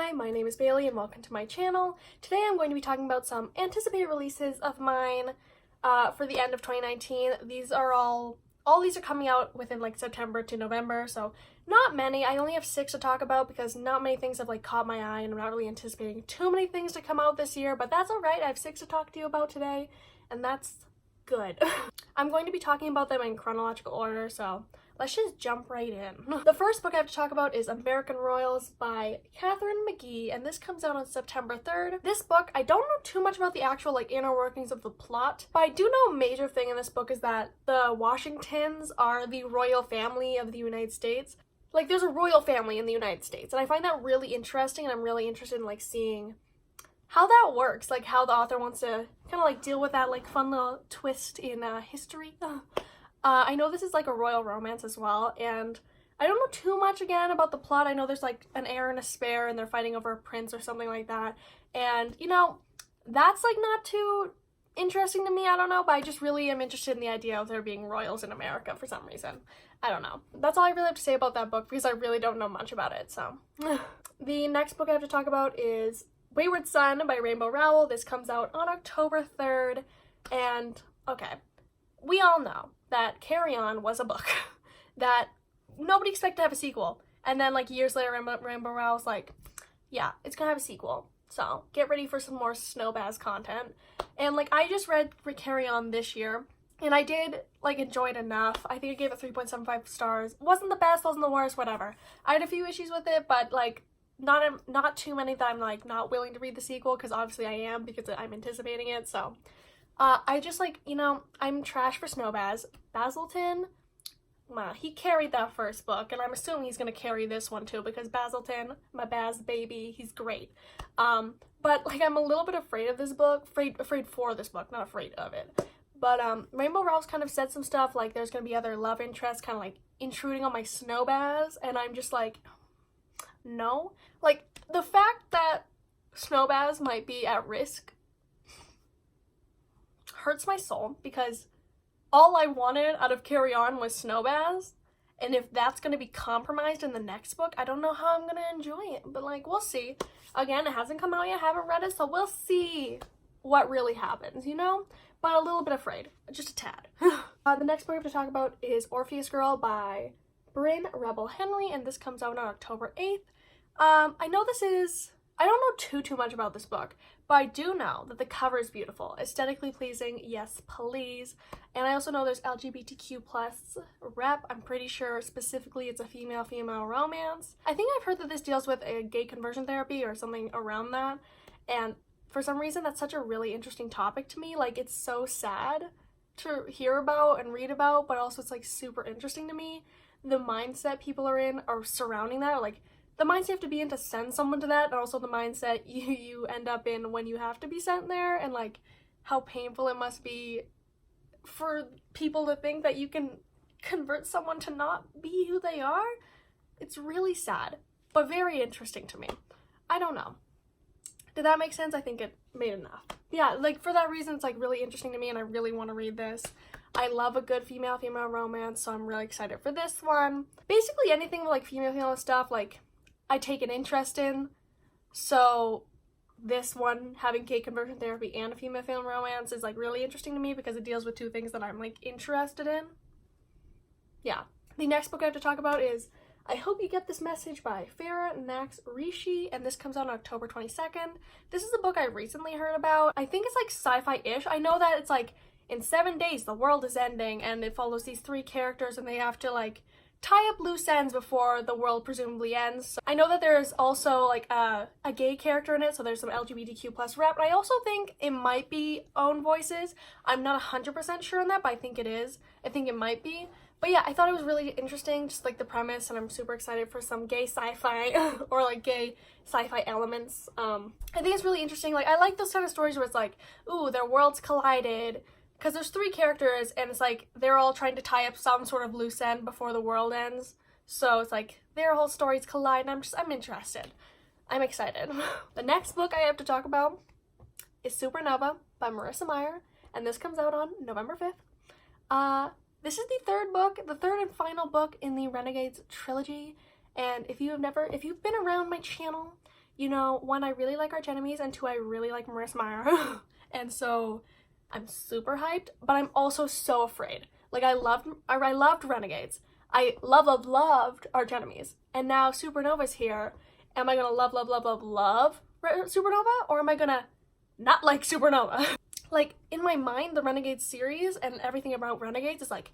Hi, my name is Bailey and welcome to my channel. Today I'm going to be talking about some anticipated releases of mine for the end of 2019. These are all these are coming out within like September to November, so not many. I only have 6 to talk about because not many things have like caught my eye and I'm not really anticipating too many things to come out this year, but that's alright. I have 6 to talk to you about today and that's good. I'm going to be talking about them in chronological order, so let's just jump right in. The first book I have to talk about is American Royals by Catherine McGee, and this comes out on September 3rd. This book, I don't know too much about the actual like inner workings of the plot, but I do know a major thing in this book is that the Washingtons are the royal family of the United States. Like, there's a royal family in the United States, and I find that really interesting, and I'm really interested in like seeing how that works, like how the author wants to kind of like deal with that like fun little twist in history. I know this is like a royal romance as well, and I don't know too much again about the plot. I know there's like an heir and a spare and they're fighting over a prince or something like that, and you know, that's like not too interesting to me, I don't know, but I just really am interested in the idea of there being royals in America for some reason. I don't know. That's all I really have to say about that book because I really don't know much about it, so. The next book I have to talk about is Wayward Son by Rainbow Rowell. This comes out on October 3rd, and okay, we all know that Carry On was a book that nobody expected to have a sequel, and then like years later Rainbow Rowell's like, yeah, it's gonna have a sequel, so get ready for some more Snowbaz content. And like, I just read Carry On this year and I did like enjoy it enough. I think I gave it 3.75 stars. Wasn't the best, wasn't the worst, whatever. I had a few issues with it, but like not too many that I'm like not willing to read the sequel, because obviously I am, because I'm anticipating it. So I just like, you know, I'm trash for Snowbaz. Basilton, well, he carried that first book, and I'm assuming he's gonna carry this one too, because Basilton, my Baz baby, he's great. But like, I'm a little bit afraid of this book, afraid for this book, not afraid of it. But Rainbow Rowell's kind of said some stuff like there's gonna be other love interests kind of like intruding on my Snowbaz, and I'm just like, no. Like, the fact that Snowbaz might be at risk hurts my soul, because all I wanted out of Carry On was Snowbaz, and if that's going to be compromised in the next book, I don't know how I'm going to enjoy it, but like, we'll see. Again, it hasn't come out yet, I haven't read it, so we'll see what really happens, you know? But a little bit afraid, just a tad. The next book I have to talk about is Orpheus Girl by Bryn Rebel Henry, and this comes out on October 8th. I know this is, I don't know too much about this book, but I do know that the cover is beautiful, aesthetically pleasing, yes please, and I also know there's LGBTQ plus rep. I'm pretty sure specifically it's a female-female romance. I think I've heard that this deals with a gay conversion therapy or something around that, and for some reason that's such a really interesting topic to me. Like, it's so sad to hear about and read about, but also it's like super interesting to me. The mindset people are in or surrounding that, or like the mindset you have to be in to send someone to that, and also the mindset you end up in when you have to be sent there, and like how painful it must be for people to think that you can convert someone to not be who they are. It's really sad, but very interesting to me. I don't know. Did that make sense? I think it made enough. Yeah, like for that reason, it's like really interesting to me, and I really want to read this. I love a good female-female romance, so I'm really excited for this one. Basically anything with like female-female stuff, like, I take an interest in, so this one, having gay conversion therapy and a female-female romance, is like really interesting to me because it deals with 2 things that I'm like interested in. Yeah. The next book I have to talk about is I Hope You Get This Message by Farah Nax Rishi, and this comes out on October 22nd. This is a book I recently heard about. I think it's like sci-fi-ish. I know that it's like in 7 days the world is ending, and it follows these 3 characters and they have to like tie up loose ends before the world presumably ends. So I know that there's also like a gay character in it, so there's some LGBTQ plus rep, but I also think it might be own voices. I'm not 100% sure on that, but I think it is. I think it might be. But yeah, I thought it was really interesting, just like the premise, and I'm super excited for some gay sci-fi or like gay sci-fi elements. I think it's really interesting. Like, I like those kind of stories where it's like, ooh, their worlds collided, because there's 3 characters and it's like they're all trying to tie up some sort of loose end before the world ends. So it's like their whole stories collide, and I'm interested. I'm excited. The next book I have to talk about is Supernova by Marissa Meyer, and this comes out on November 5th. This is the third and final book in the Renegades trilogy, and if you've been around my channel, you know, one, I really like Arch Enemies, and two, I really like Marissa Meyer. And so I'm super hyped, but I'm also so afraid. Like, I loved Renegades. I loved Arch Enemies. And now Supernova's here. Am I gonna love Supernova? Or am I gonna not like Supernova? Like, in my mind, the Renegades series and everything about Renegades is like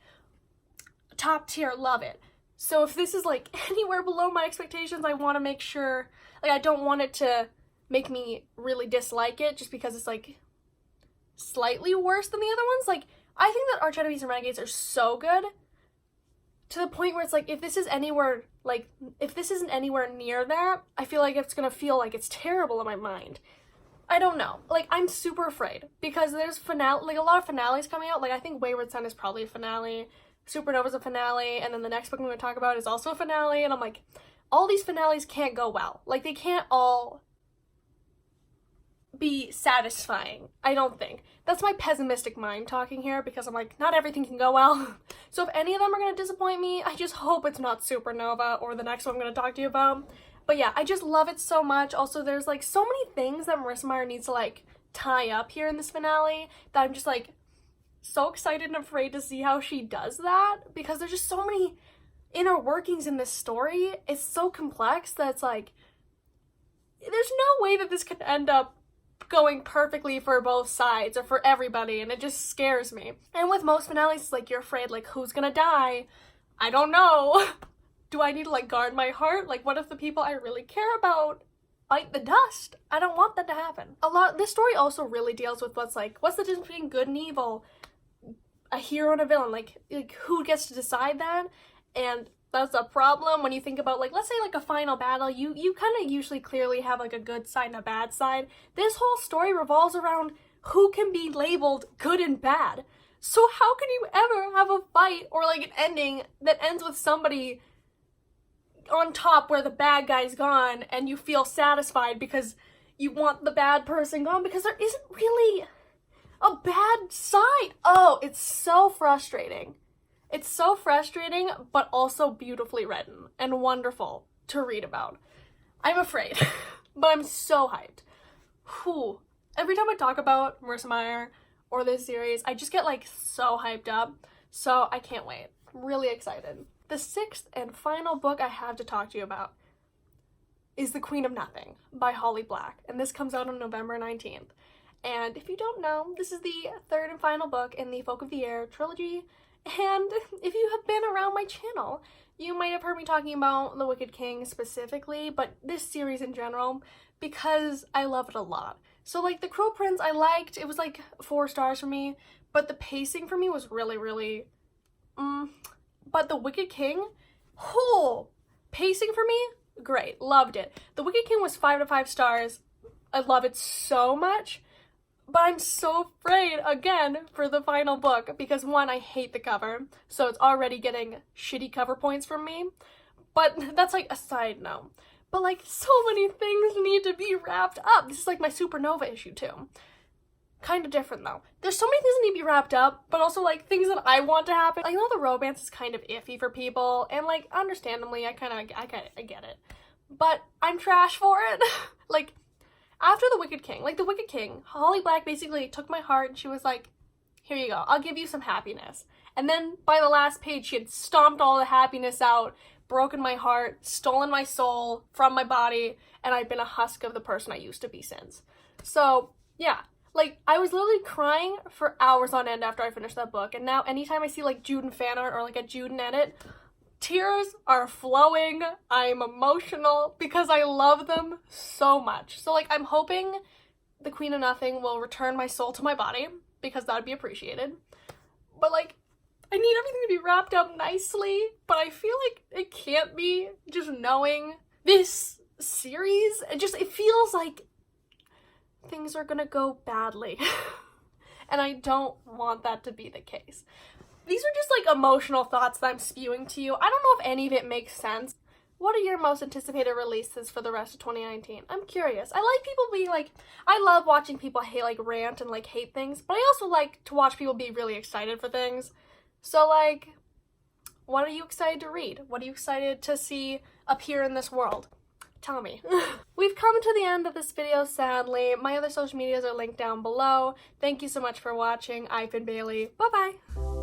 top tier, love it. So if this is like anywhere below my expectations, I want to make sure, like, I don't want it to make me really dislike it just because it's like slightly worse than the other ones. Like, I think that Arch Enemies and Renegades are so good to the point where it's like, if this isn't anywhere near that, I feel like it's gonna feel like it's terrible in my mind. I don't know. Like, I'm super afraid because there's a lot of finales coming out. Like, I think Wayward Son is probably a finale, Supernova's a finale, and then the next book I'm gonna talk about is also a finale, and I'm like, all these finales can't go well. Like, they can't all be satisfying, I don't think. That's my pessimistic mind talking here, because I'm like, not everything can go well. So if any of them are going to disappoint me, I just hope it's not Supernova or the next one I'm going to talk to you about. But yeah, I just love it so much. Also, there's like so many things that Marissa Meyer needs to like tie up here in this finale that I'm just like so excited and afraid to see how she does that, because there's just so many inner workings in this story. It's so complex that it's like, there's no way that this could end up going perfectly for both sides or for everybody, and it just scares me. And with most finales, it's like, you're afraid, like, who's gonna die? I don't know. Do I need to like guard my heart? Like, what if the people I really care about bite the dust? I don't want that to happen. This story also really deals with what's the difference between good and evil, a hero and a villain, like who gets to decide that? And that's a problem when you think about, like, let's say like a final battle, you kind of usually clearly have like a good side and a bad side. This whole story revolves around who can be labeled good and bad. So how can you ever have a fight or like an ending that ends with somebody on top where the bad guy's gone and you feel satisfied because you want the bad person gone, because there isn't really a bad side? Oh, it's so frustrating. It's so frustrating, but also beautifully written and wonderful to read about. I'm afraid, but I'm so hyped. Whew. Every time I talk about Marissa Meyer or this series, I just get like so hyped up. So I can't wait. Really excited. The sixth and final book I have to talk to you about is The Queen of Nothing by Holly Black, and this comes out on November 19th. And if you don't know, this is the third and final book in the Folk of the Air trilogy. And if you have been around my channel, you might have heard me talking about The Wicked King specifically, but this series in general, because I love it a lot. So like The Cruel Prince I liked, it was like 4 stars for me, but the pacing for me was really, but The Wicked King, pacing for me, great, loved it. The Wicked King was 5 out of 5 stars, I love it so much. But I'm so afraid, again, for the final book, because one, I hate the cover, so it's already getting shitty cover points from me, but that's like a side note. But like, so many things need to be wrapped up. This is like my Supernova issue too. Kind of different though. There's so many things that need to be wrapped up, but also like things that I want to happen. I know the romance is kind of iffy for people, and like, understandably, I get it. But I'm trash for it. Like, after The Wicked King, Holly Black basically took my heart and she was like, here you go, I'll give you some happiness. And then by the last page, she had stomped all the happiness out, broken my heart, stolen my soul from my body, and I've been a husk of the person I used to be since. So, yeah. Like, I was literally crying for hours on end after I finished that book, and now anytime I see like Juden fan art or like a Juden edit, tears are flowing, I'm emotional, because I love them so much. So like, I'm hoping The Queen of Nothing will return my soul to my body, because that would be appreciated. But like, I need everything to be wrapped up nicely, but I feel like it can't be, just knowing this series. It feels like things are gonna go badly. And I don't want that to be the case. These are just like emotional thoughts that I'm spewing to you. I don't know if any of it makes sense. What are your most anticipated releases for the rest of 2019? I'm curious. I like people being like, I love watching people rant and like hate things, but I also like to watch people be really excited for things. So like, what are you excited to read? What are you excited to see appear in this world? Tell me. We've come to the end of this video, sadly. My other social medias are linked down below. Thank you so much for watching. I've been Bailey. Bye-bye.